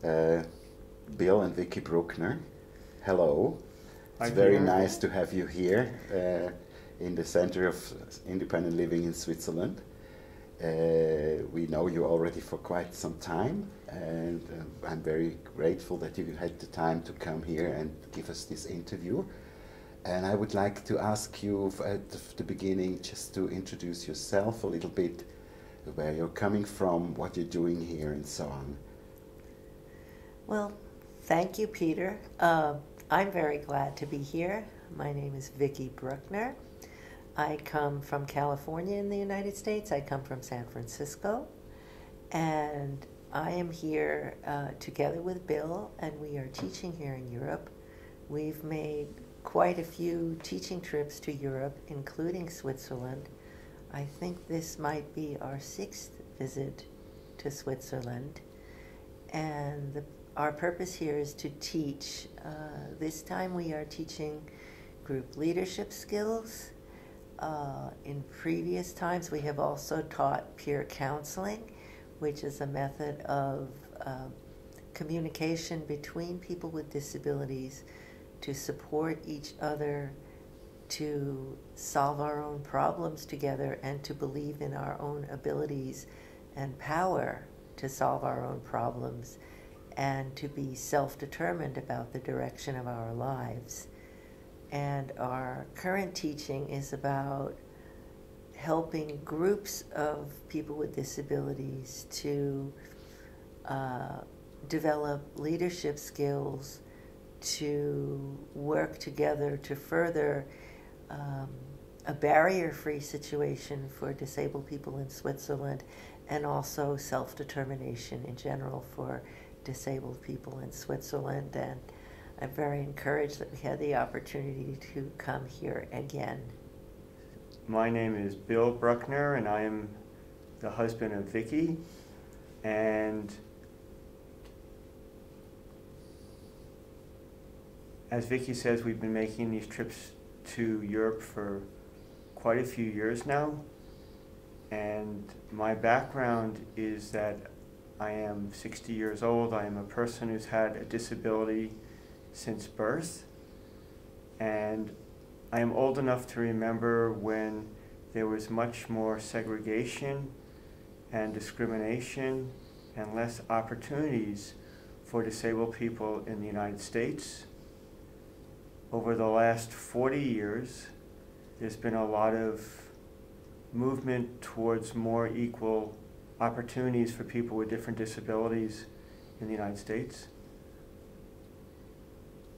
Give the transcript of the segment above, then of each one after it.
uh, Bill and Vicky Bruckner. Hello. It's Hi, very Peter. nice to have you here in the Center of Independent Living in Switzerland. We know you already for quite some time, and I'm very grateful that you had the time to come here and give us this interview. And I would like to ask you at the beginning just to introduce yourself a little bit, where you're coming from, what you're doing here, and so on. Well, thank you, Peter. I'm very glad to be here. My name is Vicky Bruckner. I come from California in the United States. I come from San Francisco. And I am here together with Bill, and we are teaching here in Europe. We've made quite a few teaching trips to Europe, including Switzerland. I think this might be our 6th visit to Switzerland. And our purpose here is to teach. This time we are teaching group leadership skills. In previous times we have also taught peer counseling, which is a method of communication between people with disabilities to support each other, to solve our own problems together, and to believe in our own abilities and power to solve our own problems, and to be self-determined about the direction of our lives. And our current teaching is about helping groups of people with disabilities to develop leadership skills, to work together to further a barrier-free situation for disabled people in Switzerland, and also self-determination in general for disabled people in Switzerland. And I'm very encouraged that we had the opportunity to come here again. My name is Bill Bruckner, and I am the husband of Vicky. And as Vicky says, we've been making these trips to Europe for quite a few years now. And my background is that I am 60 years old. I am a person who's had a disability since birth. And I am old enough to remember when there was much more segregation and discrimination and less opportunities for disabled people in the United States. Over the last 40 years, there's been a lot of movement towards more equal opportunities for people with different disabilities in the United States.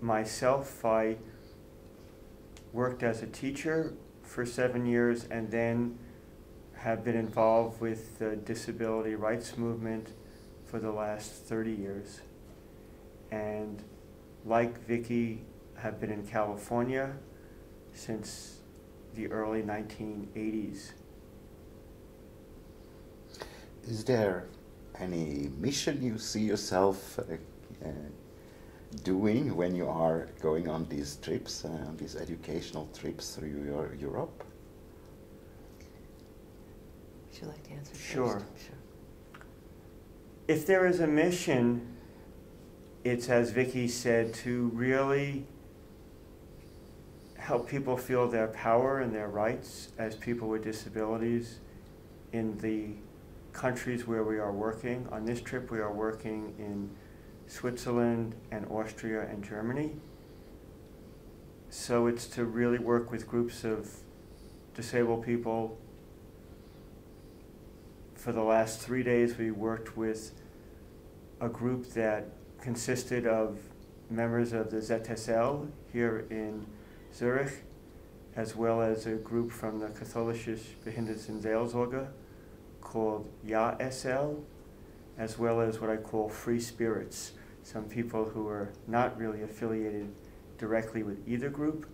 Myself, I worked as a teacher for 7 years and then have been involved with the disability rights movement for the last 30 years. And like Vicky, have been in California since the early 1980s. Is there any mission you see yourself doing when you are going on these trips, on these educational trips through Europe? Would you like to answer first? Sure. Sure. If there is a mission, it's, as Vicky said, to really help people feel their power and their rights as people with disabilities in the countries where we are working. On this trip we are working in Switzerland and Austria and Germany. So it's to really work with groups of disabled people. For the last 3 days we worked with a group that consisted of members of the ZSL here in Zurich, as well as a group from the Katholische Behindertenseelsorge called Ja-SL, as well as what I call Free Spirits, some people who are not really affiliated directly with either group,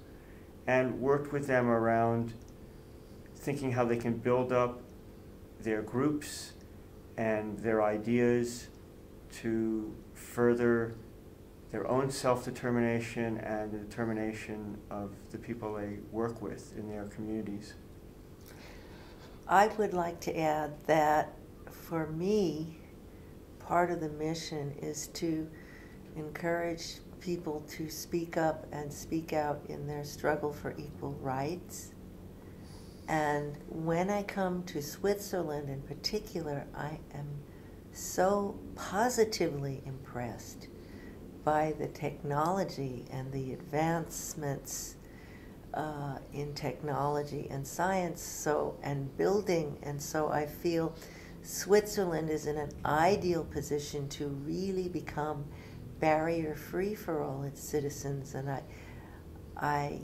and worked with them around thinking how they can build up their groups and their ideas to further their own self-determination and the determination of the people they work with in their communities. I would like to add that for me, part of the mission is to encourage people to speak up and speak out in their struggle for equal rights. And when I come to Switzerland in particular, I am so positively impressed by the technology and the advancements in technology and science and building. And so I feel Switzerland is in an ideal position to really become barrier-free for all its citizens. And I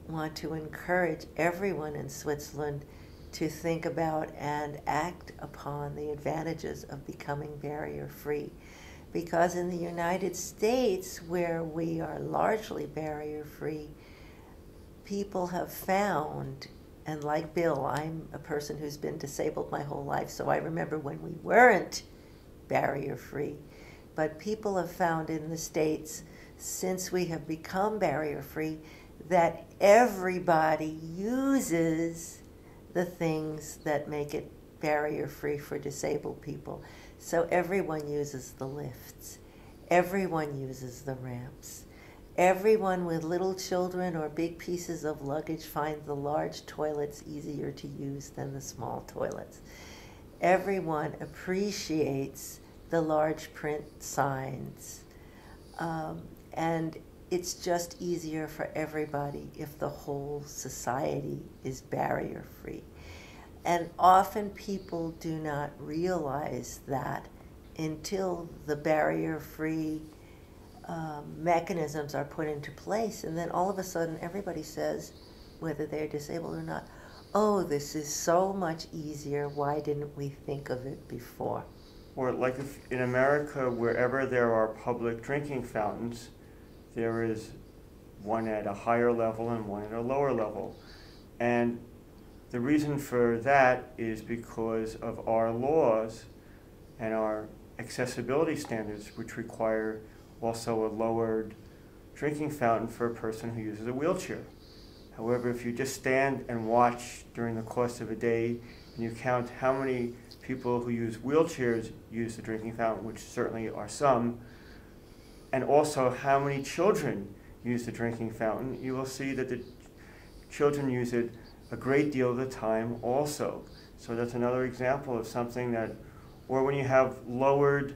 want to encourage everyone in Switzerland to think about and act upon the advantages of becoming barrier-free. Because in the United States, where we are largely barrier-free, people have found, and like Bill, I'm a person who's been disabled my whole life, so I remember when we weren't barrier-free. But people have found in the States, since we have become barrier-free, that everybody uses the things that make it barrier-free for disabled people. So everyone uses the lifts. Everyone uses the ramps. Everyone with little children or big pieces of luggage finds the large toilets easier to use than the small toilets. Everyone appreciates the large print signs. And it's just easier for everybody if the whole society is barrier-free. And often people do not realize that until the barrier-free mechanisms are put into place, and then all of a sudden everybody says, whether they're disabled or not, oh, this is so much easier, why didn't we think of it before? Or like if in America, wherever there are public drinking fountains, there is one at a higher level and one at a lower level. And the reason for that is because of our laws and our accessibility standards, which require also a lowered drinking fountain for a person who uses a wheelchair. However, if you just stand and watch during the course of a day and you count how many people who use wheelchairs use the drinking fountain, which certainly are some, and also how many children use the drinking fountain, you will see that the children use it a great deal of the time also. So that's another example of something that, or when you have lowered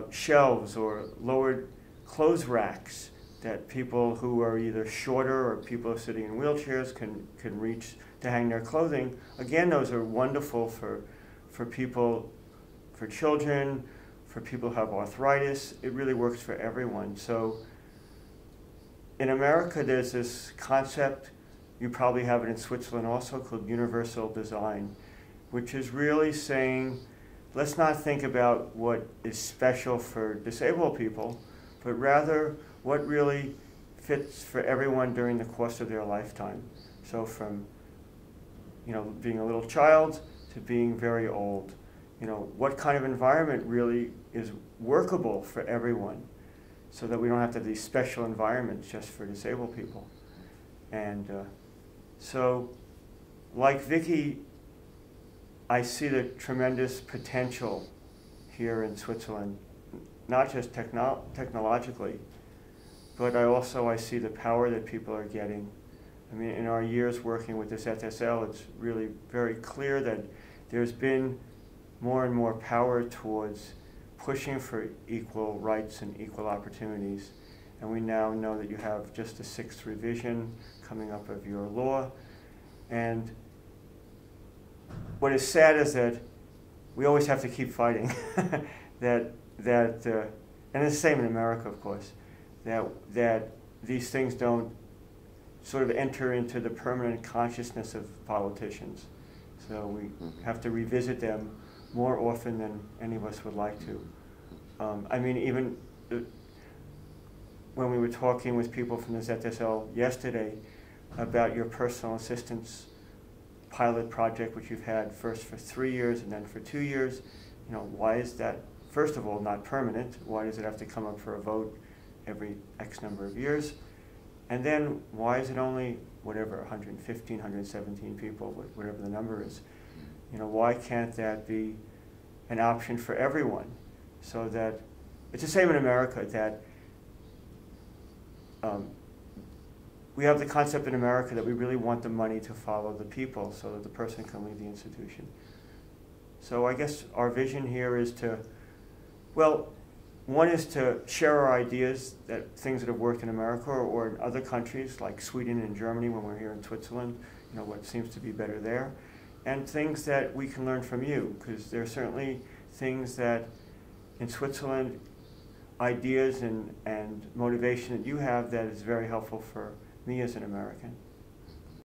shelves or lowered clothes racks that people who are either shorter or people sitting in wheelchairs can reach to hang their clothing. Again, those are wonderful for people, for children, for people who have arthritis. It really works for everyone. So in America, there's this concept, you probably have it in Switzerland also, called universal design, which is really saying, let's not think about what is special for disabled people, but rather what really fits for everyone during the course of their lifetime. So from, being a little child to being very old. What kind of environment really is workable for everyone, so that we don't have to have these special environments just for disabled people. And so, like Vicky, I see the tremendous potential here in Switzerland, not just technologically, but I see the power that people are getting. I mean, in our years working with this ZSL, it's really very clear that there's been more and more power towards pushing for equal rights and equal opportunities. And we now know that you have just the 6th revision coming up of your law. And what is sad is that we always have to keep fighting. And it's the same in America, of course, that these things don't sort of enter into the permanent consciousness of politicians. So we have to revisit them more often than any of us would like to. Even when we were talking with people from the ZSL yesterday about your personal assistance pilot project, which you've had first for 3 years and then for 2 years, why is that, first of all, not permanent? Why does it have to come up for a vote every X number of years? And then why is it only, 115, 117 people, whatever the number is? Why can't that be an option for everyone? so that it's the same in America, that we have the concept in America that we really want the money to follow the people so that the person can leave the institution. So I guess our vision here is to, well, one is to share our ideas, that things that have worked in America or in other countries like Sweden and Germany when we're here in Switzerland, you know, what seems to be better there, and things that we can learn from you, because there are certainly things that in Switzerland, ideas and motivation that you have that is very helpful for me as an American.